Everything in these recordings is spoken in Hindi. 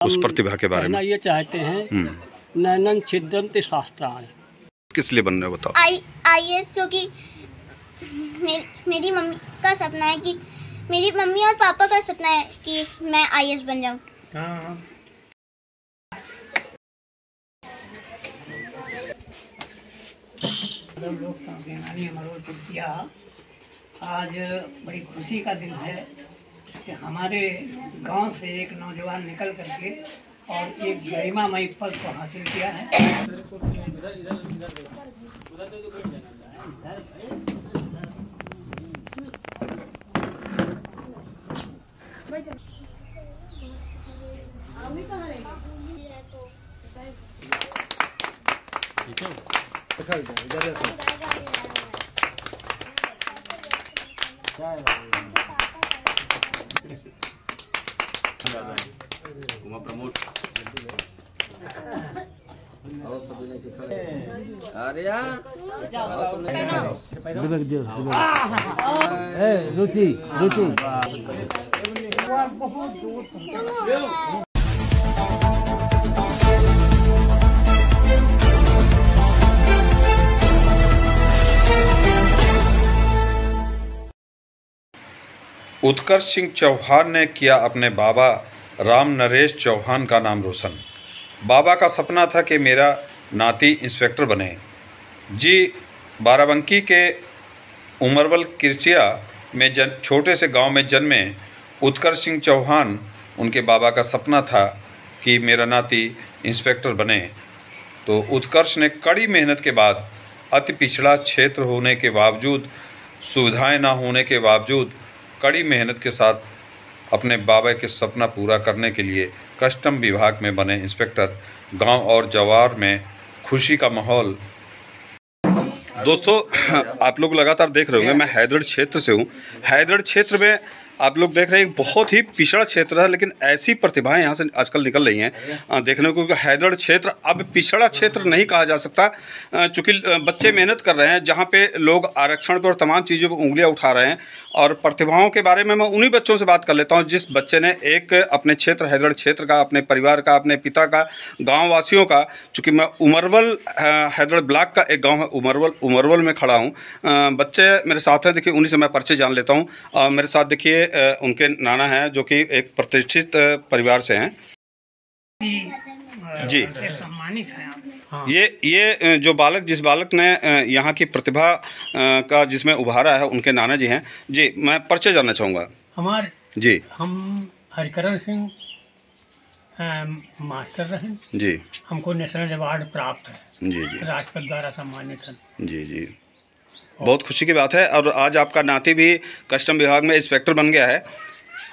उस प्रतिभा के बारे में ये चाहते हैं नैनं छिद्यन्ति शास्त्राणि। किस लिए बनना है बताओ? IAS, क्योंकि मेरी मम्मी का सपना है कि मेरी मम्मी और पापा का सपना है कि मैं IAS बन जाऊं। लोकतंत्र सेनानी अमरोल तुलसिया, आज बड़ी खुशी का दिन है कि हमारे गांव से एक नौजवान निकल करके और एक गरिमामयी पद को हासिल किया है। रुचि उत्कर्ष सिंह चौहान ने किया अपने बाबा राम नरेश चौहान का नाम रोशन। बाबा का सपना था कि मेरा नाती इंस्पेक्टर बने। जी, बाराबंकी के उमरवल किरसिया में छोटे से गांव में जन्मे उत्कर्ष सिंह चौहान, उनके बाबा का सपना था कि मेरा नाती इंस्पेक्टर बने। तो उत्कर्ष ने कड़ी मेहनत के बाद, अति पिछड़ा क्षेत्र होने के बावजूद, सुविधाएं ना होने के बावजूद, कड़ी मेहनत के साथ अपने बाबा के सपना पूरा करने के लिए कस्टम विभाग में बने इंस्पेक्टर। गांव और जवार में खुशी का माहौल। दोस्तों, आप लोग लगातार देख रहे होंगे, मैं हैदगढ़ क्षेत्र से हूं। हैदगढ़ क्षेत्र में आप लोग देख रहे हैं बहुत ही पिछड़ा क्षेत्र है, लेकिन ऐसी प्रतिभाएं यहां से आजकल निकल रही हैं देखने को। हैदगढ़ क्षेत्र अब पिछड़ा क्षेत्र नहीं कहा जा सकता, चूँकि बच्चे मेहनत कर रहे हैं। जहां पे लोग आरक्षण पर और तमाम चीज़ों पर उंगलियां उठा रहे हैं, और प्रतिभाओं के बारे में मैं उन्हीं बच्चों से बात कर लेता हूं जिस बच्चे ने एक अपने क्षेत्र हैदगढ़ क्षेत्र का, अपने परिवार का, अपने पिता का, गाँव वासियों का, चूँकि मैं उमरवल हैदगढ़ ब्लॉक का एक गाँव है उमरवल में खड़ा हूँ। बच्चे मेरे साथ हैं, देखिए उन्हीं से मैं परिचय जान लेता हूँ। मेरे साथ देखिए उनके नाना हैं जो कि एक प्रतिष्ठित परिवार से हैं। जी, सम्मानित हैं आप। हाँ। ये जो बालक, जिस बालक ने यहाँ की प्रतिभा का जिसमें उभारा है, उनके नाना जी हैं। जी, मैं परिचय जानना चाहूँगा। हम हरिकरण सिंह मास्टर रहे जी। हमको नेशनल अवार्ड प्राप्त है जी। राष्ट्रपति द्वारा सम्मानित है जी। बहुत खुशी की बात है। और आज आपका नाती भी कस्टम विभाग में इंस्पेक्टर बन गया है।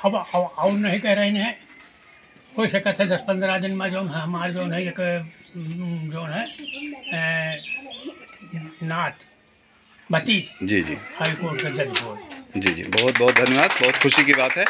अब और नहीं कह रहे हैं, हो सके 10-15 दिन में जो है हमारे जो है एक जो है नाथ भतीज जी हाई कोर्ट के जज हो जी। बहुत बहुत धन्यवाद, बहुत खुशी की बात है।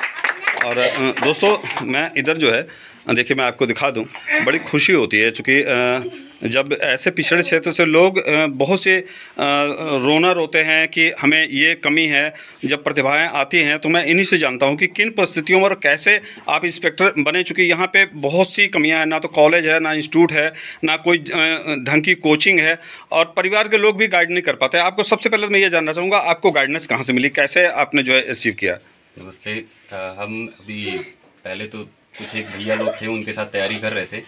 और दोस्तों, मैं इधर जो है देखिए, मैं आपको दिखा दूं, बड़ी खुशी होती है क्योंकि जब ऐसे पिछड़े क्षेत्र से लोग बहुत से रोना रोते हैं कि हमें ये कमी है। जब प्रतिभाएं आती हैं तो मैं इन्हीं से जानता हूं कि किन परिस्थितियों में और कैसे आप इंस्पेक्टर बने। चूँकि यहाँ पे बहुत सी कमियां हैं, ना तो कॉलेज है, ना इंस्टीट्यूट है, ना कोई ढंग की कोचिंग है, और परिवार के लोग भी गाइड नहीं कर पाते। आपको सबसे पहले मैं ये जानना चाहूँगा, आपको गाइडेंस कहाँ से मिली, कैसे आपने जो है अचीव किया? नमस्ते। हम अभी पहले तो कुछ एक भैया लोग थे, उनके साथ तैयारी कर रहे थे।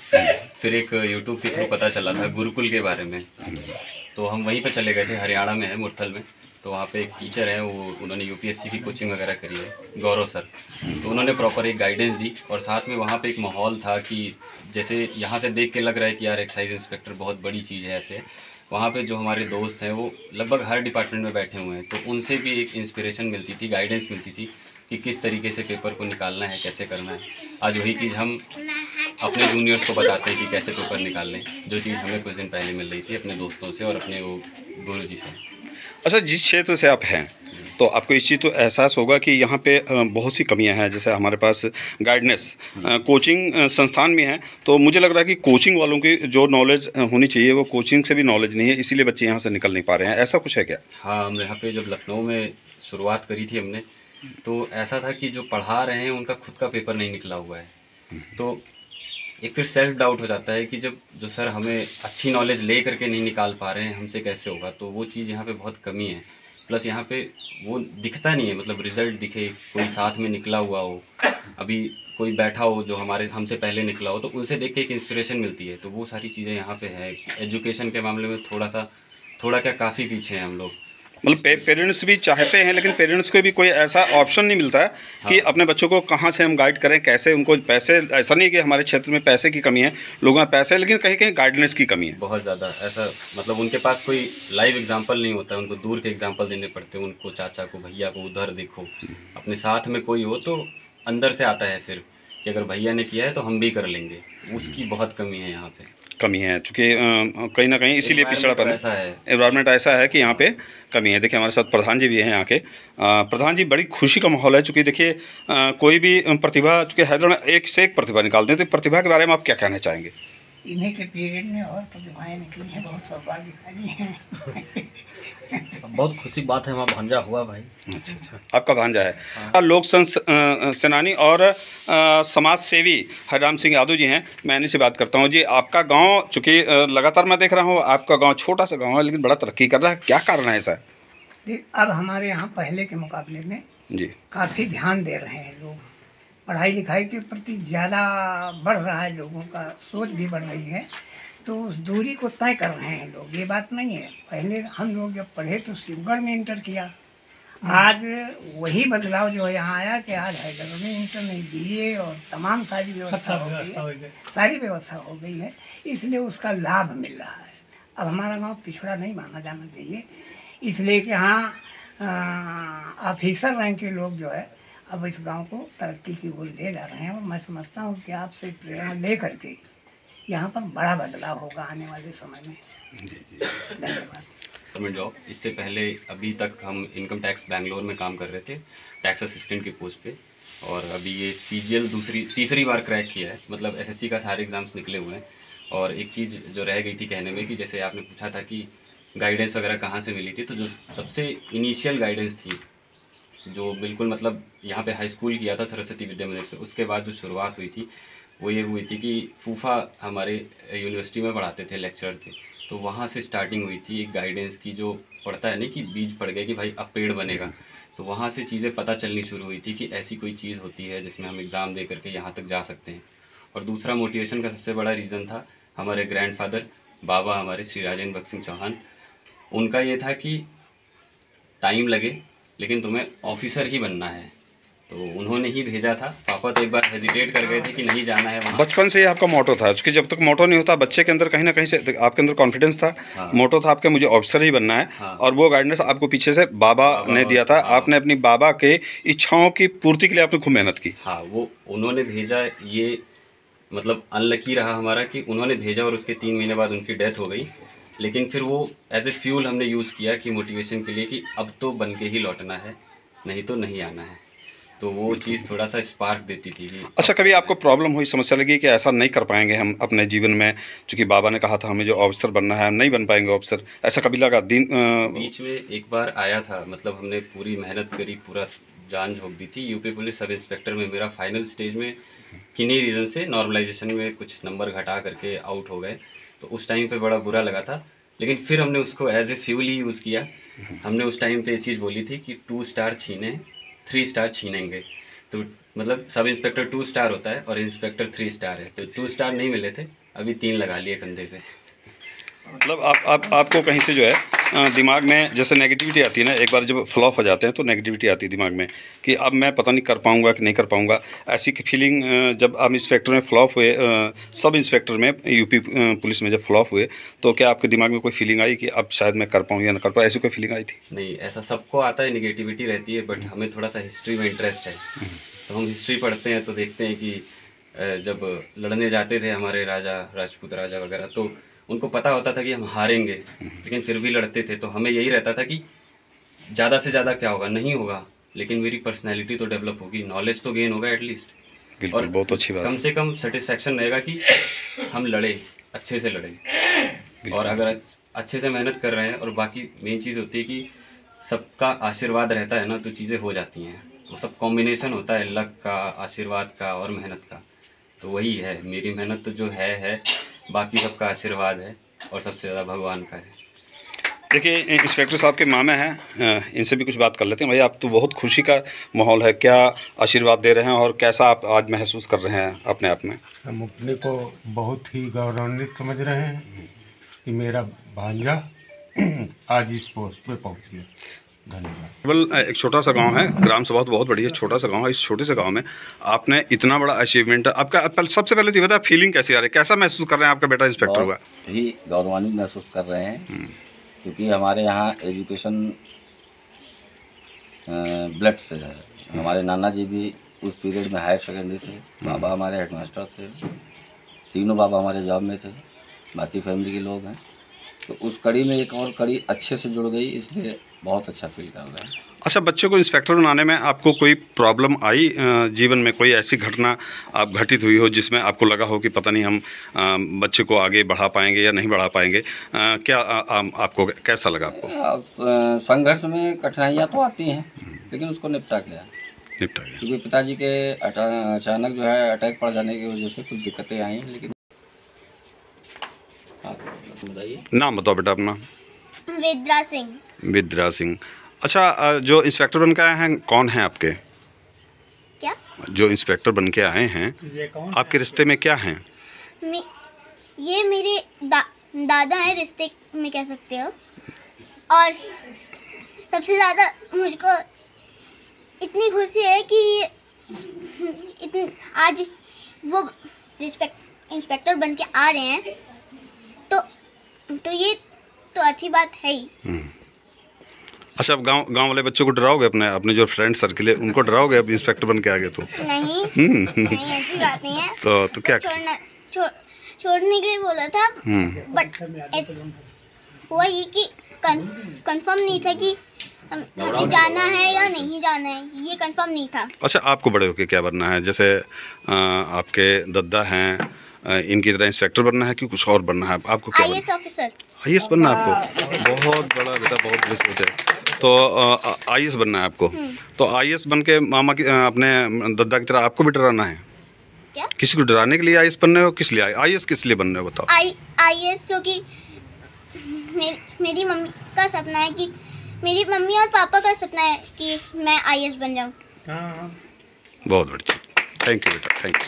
फिर एक यूट्यूब के थ्रू पता चला था गुरुकुल के बारे में, तो हम वहीं पर चले गए थे। हरियाणा में है, मुरथल में। तो वहाँ पे एक टीचर हैं, उन्होंने यूपीएससी की कोचिंग वगैरह करी है, गौरव सर। तो उन्होंने प्रॉपर एक गाइडेंस दी, और साथ में वहाँ पे एक माहौल था कि जैसे यहाँ से देख के लग रहा है कि यार एक्साइज इंस्पेक्टर बहुत बड़ी चीज़ है। ऐसे वहाँ पे जो हमारे दोस्त हैं वो लगभग हर डिपार्टमेंट में बैठे हुए हैं, तो उनसे भी एक इंस्पिरेशन मिलती थी, गाइडेंस मिलती थी कि किस तरीके से पेपर को निकालना है, कैसे करना है। आज वही चीज़ हम अपने जूनियर्स को बताते हैं कि कैसे पेपर निकालने, जो चीज़ हमें कुछ दिन पहले मिल रही थी अपने दोस्तों से और अपने वो गुरुजी से। अच्छा, जिस क्षेत्र से आप हैं तो आपको इस चीज़ तो एहसास होगा कि यहाँ पे बहुत सी कमियाँ हैं। जैसे हमारे पास गाइडेंस, कोचिंग संस्थान भी हैं, तो मुझे लग रहा है कि कोचिंग वालों की जो नॉलेज होनी चाहिए वो कोचिंग से भी नॉलेज नहीं है, इसीलिए बच्चे यहाँ से निकल नहीं पा रहे हैं। ऐसा कुछ है क्या? हाँ, हम यहाँ पे जब लखनऊ में शुरुआत करी थी हमने, तो ऐसा था कि जो पढ़ा रहे हैं उनका खुद का पेपर नहीं निकला हुआ है। तो एक फिर सेल्फ डाउट हो जाता है कि जब जो सर हमें अच्छी नॉलेज ले करके नहीं निकाल पा रहे हैं, हमसे कैसे होगा। तो वो चीज़ यहाँ पे बहुत कमी है। प्लस यहाँ पे वो दिखता नहीं है, मतलब रिजल्ट दिखे, कोई साथ में निकला हुआ हो, अभी कोई बैठा हो जो हमसे पहले निकला हो, तो उनसे देख के एक इंस्पिरेशन मिलती है। तो वो सारी चीज़ें यहाँ पे है। एजुकेशन के मामले में थोड़ा क्या काफ़ी पीछे हैं हम लोग। मतलब पेरेंट्स भी चाहते हैं, लेकिन पेरेंट्स को भी कोई ऐसा ऑप्शन नहीं मिलता है कि अपने बच्चों को कहाँ से हम गाइड करें, कैसे उनको पैसे। ऐसा नहीं कि हमारे क्षेत्र में पैसे की कमी है, लोगों में पैसे है, लेकिन कहीं कहीं गाइडेंस की कमी है बहुत ज़्यादा। ऐसा मतलब उनके पास कोई लाइव एग्जांपल नहीं होता है, उनको दूर के एग्जांपल देने पड़ते हैं। उनको चाचा को, भैया को, उधर देखो, अपने साथ में कोई हो तो अंदर से आता है फिर कि अगर भैया ने किया है तो हम भी कर लेंगे। उसकी बहुत कमी है यहाँ पे, कमी है, चूँकि कहीं ना कहीं इसीलिए पिछड़ापन ऐसा है। एनवायरनमेंट ऐसा है कि यहाँ पे कमी है। देखिए हमारे साथ प्रधान जी भी हैं यहाँ के। प्रधान जी, बड़ी खुशी का माहौल है, चूँकि देखिए कोई भी प्रतिभा, चूँकि हैदराबाद में एक से एक प्रतिभा निकालते हैं, तो प्रतिभा के बारे में आप क्या कहना चाहेंगे? इन्हीं के पीरियड में और प्रतिभाएं निकली हैं, बहुत सौभाग्यशाली हैं। बहुत खुशी बात है, हमारा भांजा हुआ भाई। अच्छा, आपका भांजा है। लोक सेनानी और समाज सेवी हरराम सिंह यादव जी हैं। मैं इन्हीं से बात करता हूँ। जी, आपका गांव, चूँकि लगातार मैं देख रहा हूँ आपका गांव छोटा सा गांव है, लेकिन बड़ा तरक्की कर रहा है, क्या कारण है ऐसा? अब हमारे यहाँ पहले के मुकाबले में जी, काफ़ी ध्यान दे रहे हैं लोग। पढ़ाई लिखाई के प्रति ज़्यादा बढ़ रहा है, लोगों का सोच भी बढ़ रही है, तो उस दूरी को तय कर रहे हैं लोग। ये बात नहीं है, पहले हम लोग जब पढ़े तो शिवगढ़ में इंटर किया, आज वही बदलाव जो यहाँ आया कि आज हैदराबाद में इंटर नहीं, BA और तमाम सारी व्यवस्था हो गई है, सारी व्यवस्था हो गई है, इसलिए उसका लाभ मिल रहा है। अब हमारा गांव पिछड़ा नहीं माना जाना चाहिए, इसलिए कि हाँ ऑफिसर रैंक के लोग जो है अब इस गांव को तरक्की की ओर ले जा रहे हैं। और मैं समझता हूँ कि आपसे प्रेरणा ले करके यहाँ पर बड़ा बदलाव होगा आने वाले समय में। धन्यवाद। गवर्नमेंट जॉब, इससे पहले अभी तक हम इनकम टैक्स बैंगलोर में काम कर रहे थे, टैक्स असिस्टेंट की पोस्ट पे, और अभी ये CGL तीसरी बार क्रैक किया है। मतलब SSC का सारे एग्ज़ाम्स निकले हुए हैं। और एक चीज़ जो रह गई थी कहने में, कि जैसे आपने पूछा था कि गाइडेंस वगैरह कहाँ से मिली थी, तो जो सबसे इनिशियल गाइडेंस थी, जो बिल्कुल मतलब यहाँ पे हाई स्कूल किया था सरस्वती विद्या मंदिर से, उसके बाद जो शुरुआत हुई थी वो ये हुई थी कि फूफा हमारे यूनिवर्सिटी में पढ़ाते थे, लेक्चरर थे, तो वहाँ से स्टार्टिंग हुई थी एक गाइडेंस की। जो पढ़ता है नहीं कि बीज पड़ गया कि भाई अब पेड़ बनेगा, तो वहाँ से चीज़ें पता चलनी शुरू हुई थी कि ऐसी कोई चीज़ होती है जिसमें हम एग्ज़ाम दे करके यहाँ तक जा सकते हैं। और दूसरा मोटिवेशन का सबसे बड़ा रीज़न था हमारे ग्रैंडफादर, बाबा हमारे श्री राजेंद्र भक्त सिंह चौहान। उनका ये था कि टाइम लगे लेकिन तुम्हें ऑफिसर ही बनना है, तो उन्होंने ही भेजा था। पापा तो एक बार हेजिटेट कर गए थे कि नहीं जाना है वहाँ। बचपन से ही आपका मोटो था, क्योंकि जब तक मोटो नहीं होता बच्चे के अंदर कहीं ना कहीं से आपके अंदर कॉन्फिडेंस था। हाँ। मोटो था आपके, मुझे ऑफिसर ही बनना है। हाँ। और वो गाइडेंस आपको पीछे से बाबा ने दिया था। हाँ। आपने अपनी बाबा के इच्छाओं की पूर्ति के लिए आपने खूब मेहनत की। हाँ, वो उन्होंने भेजा, ये मतलब अनलकी रहा हमारा कि उन्होंने भेजा और उसके 3 महीने बाद उनकी डेथ हो गई। लेकिन फिर वो एज ए फ्यूल हमने यूज़ किया कि मोटिवेशन के लिए, कि अब तो बन के ही लौटना है, नहीं तो नहीं आना है। तो वो चीज़ थोड़ा सा स्पार्क देती थी कि अच्छा, कभी आपको प्रॉब्लम हुई, समस्या लगी कि ऐसा नहीं कर पाएंगे हम अपने जीवन में, क्योंकि बाबा ने कहा था हमें जो ऑफिसर बनना है हम नहीं बन पाएंगे ऑफिसर, ऐसा कभी लगा? बीच में एक बार आया था, मतलब हमने पूरी मेहनत करी, पूरा जान झोंक दी थी। यूपी पुलिस सब इंस्पेक्टर में मेरा फाइनल स्टेज में किन्हीं रीज़न से नॉर्मलाइजेशन में कुछ नंबर घटा करके आउट हो गए, तो उस टाइम पे बड़ा बुरा लगा था। लेकिन फिर हमने उसको एज ए फ्यूल ही यूज़ किया। हमने उस टाइम पे ये चीज़ बोली थी कि 2 स्टार छीने 3 स्टार छीनेंगे। तो मतलब सब इंस्पेक्टर 2 स्टार होता है और इंस्पेक्टर 3 स्टार है, तो 2 स्टार नहीं मिले थे, अभी 3 लगा लिए कंधे पे। मतलब आपको कहीं से जो है दिमाग में जैसे नेगेटिविटी आती है ना, एक बार जब फ्लॉप हो जाते हैं तो नेगेटिविटी आती है दिमाग में कि अब मैं पता नहीं कर पाऊंगा कि नहीं कर पाऊंगा, ऐसी की फीलिंग जब आप इंस्पेक्टर में फ्लॉप हुए, सब इंस्पेक्टर में यूपी पुलिस में जब फ्लॉप हुए, तो क्या आपके दिमाग में कोई फीलिंग आई कि अब शायद मैं कर पाऊँ या ना कर पाऊँ, ऐसी कोई फीलिंग आई थी? नहीं, ऐसा सबको आता है, निगेटिविटी रहती है, बट हमें थोड़ा सा हिस्ट्री में इंटरेस्ट है। तो हम हिस्ट्री पढ़ते हैं तो देखते हैं कि जब लड़ने जाते थे हमारे राजा, राजपूत राजा वगैरह, तो उनको पता होता था कि हम हारेंगे, लेकिन फिर भी लड़ते थे। तो हमें यही रहता था कि ज़्यादा से ज़्यादा क्या होगा, नहीं होगा, लेकिन मेरी पर्सनैलिटी तो डेवलप होगी, नॉलेज तो गेन होगा एटलीस्ट, बिल्कुल, और बहुत अच्छी बात। कम से कम सेटिस्फैक्शन रहेगा कि हम लड़े, अच्छे से लड़े। और अगर अच्छे से मेहनत कर रहे हैं, और बाकी मेन चीज़ होती है कि सबका आशीर्वाद रहता है ना, तो चीज़ें हो जाती हैं। वो सब कॉम्बिनेशन होता है लक का, आशीर्वाद का और मेहनत का, तो वही है, मेरी मेहनत तो जो है, बाकी सबका आशीर्वाद है और सबसे ज़्यादा भगवान का है। देखिए, इंस्पेक्टर साहब के मामे हैं, इनसे भी कुछ बात कर लेते हैं। भाई, आप तो बहुत खुशी का माहौल है, क्या आशीर्वाद दे रहे हैं और कैसा आप आज महसूस कर रहे हैं अपने आप में? हम अपने को बहुत ही गौरवान्वित समझ रहे हैं कि मेरा भांजा आज इस पोस्ट पे पहुंच गया। धन्यवाद। केवल एक छोटा सा गांव है, ग्राम सभा तो बहुत बड़ी है, छोटा सा गांव है। इस छोटे से गांव में आपने इतना बड़ा अचीवमेंट, आपका सबसे पहले तो ये बताया फीलिंग कैसी आ रही है, कैसा महसूस कर रहे हैं आपका बेटा इंस्पेक्टर हुआ? ही गौरवान्वित महसूस कर रहे हैं, क्योंकि हमारे यहाँ एजुकेशन ब्लड से है। हमारे नाना जी भी उस पीरियड में हायर सेकेंडरी थे, बाबा हमारे हेडमास्टर थे, तीनों बाबा हमारे जॉब में थे, बाकी फैमिली के लोग हैं। तो उस कड़ी में एक और कड़ी अच्छे से जुड़ गई, इसलिए बहुत अच्छा फील कर रहे हैं। अच्छा, बच्चे को इंस्पेक्टर बनाने में आपको कोई प्रॉब्लम आई जीवन में? कोई ऐसी घटना आप घटित हुई हो जिसमें आपको लगा हो कि पता नहीं हम बच्चे को आगे बढ़ा पाएंगे या नहीं बढ़ा पाएंगे? क्या आपको कैसा लगा आपको? संघर्ष में कठिनाइयाँ तो आती हैं, लेकिन उसको निपटा गया। क्योंकि पिताजी के अचानक जो है अटैक पड़ जाने की वजह से कुछ दिक्कतें आई, लेकिन बताइए। नाम बताओ बेटा अपना। विद्रा सिंह। विद्रा सिंह। अच्छा, जो इंस्पेक्टर बन के आए हैं कौन हैं आपके? क्या? जो इंस्पेक्टर बन के आए हैं आपके रिश्ते में क्या हैं? ये मेरे दादा हैं, रिश्ते में कह सकते हो। और सबसे ज़्यादा मुझको इतनी खुशी है कि आज वो इंस्पेक्टर बन के आ रहे हैं, तो ये तो अच्छी बात है ही। अच्छा, अब गांव वाले बच्चों को डराओगे? अपने जो फ्रेंड सर्किल है उनको डराओगे अब इंस्पेक्टर बन के आ गए तो? नहीं, नहीं ऐसी बात नहीं है। तो क्या छोड़ने के लिए बोला था, बट हुआ ये कि कंफर्म नहीं था कि हमें जाना है या नहीं जाना है, ये कंफर्म नहीं था। अच्छा, आपको बड़े होके क्या बनना है? जैसे आपके दादा हैं, इनकी तरह इंस्पेक्टर बनना है कि कुछ और बनना है? आपको क्या IAS ऑफिसर। IAS बनना है आपको? बहुत बड़ा बेटा, बहुत बड़ी सोच है। तो IAS बनना है आपको? तो IAS बन के मामा की अपने दादा की तरह आपको भी डराना है? क्या? किसी को डराने के लिए IAS बनने हो? किस लिए IAS किस लिए बनने हो बताओ? IAS क्योंकि मेरी मम्मी का सपना है कि मेरी मम्मी और पापा का सपना है कि मैं IAS बन जाऊँ। बहुत बढ़िया, थैंक यू बेटा, थैंक यू।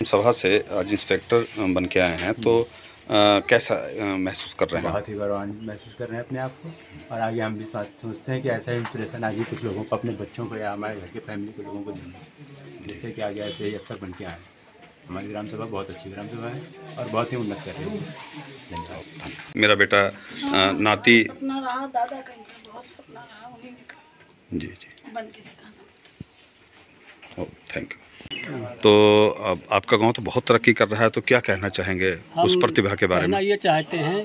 सभा से आज इंस्पेक्टर बन के आए हैं, तो कैसा महसूस कर रहे हैं? बहुत ही गौरवान्वित महसूस कर रहे हैं अपने आप को, और आगे हम भी साथ सोचते हैं कि ऐसा इंस्पिरेशन आगे कुछ लोगों को, अपने बच्चों को या हमारे घर के फैमिली के लोगों को देंगे, जिससे कि आगे ऐसे ही अक्सर बन के आए। हमारी ग्राम सभा बहुत अच्छी ग्राम सभा है और बहुत ही उन्नत कर रही है। धन्यवाद। मेरा बेटा नाती सपना रहा, दादा का बहुत सपना रहा, उन्हीं ने जी बन के दिखाना। Thank you. तो अब आपका गांव तो बहुत तरक्की कर रहा है, तो क्या कहना चाहेंगे उस प्रतिभा के बारे में? ये चाहते हैं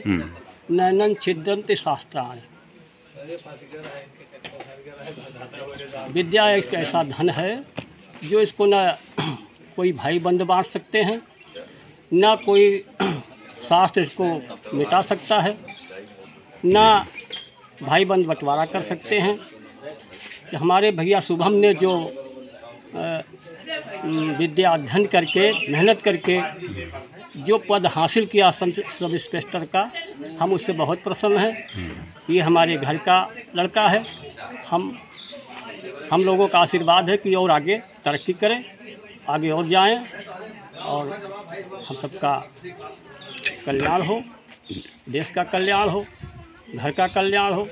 नैनन छिद्रन्ति शास्त्राणि, विद्या एक ऐसा धन है जो इसको न कोई भाई बंद बांट सकते हैं, ना कोई शास्त्र इसको मिटा सकता है, ना भाई बंद बंटवारा कर सकते हैं। हमारे भैया शुभम ने जो विद्या अध्ययन करके, मेहनत करके जो पद हासिल किया सब इंस्पेक्टर का, हम उससे बहुत प्रसन्न हैं। ये हमारे घर का लड़का है। हम लोगों का आशीर्वाद है कि और आगे तरक्की करें, आगे और जाएं, और हम सबका कल्याण हो, देश का कल्याण हो, घर का कल्याण हो।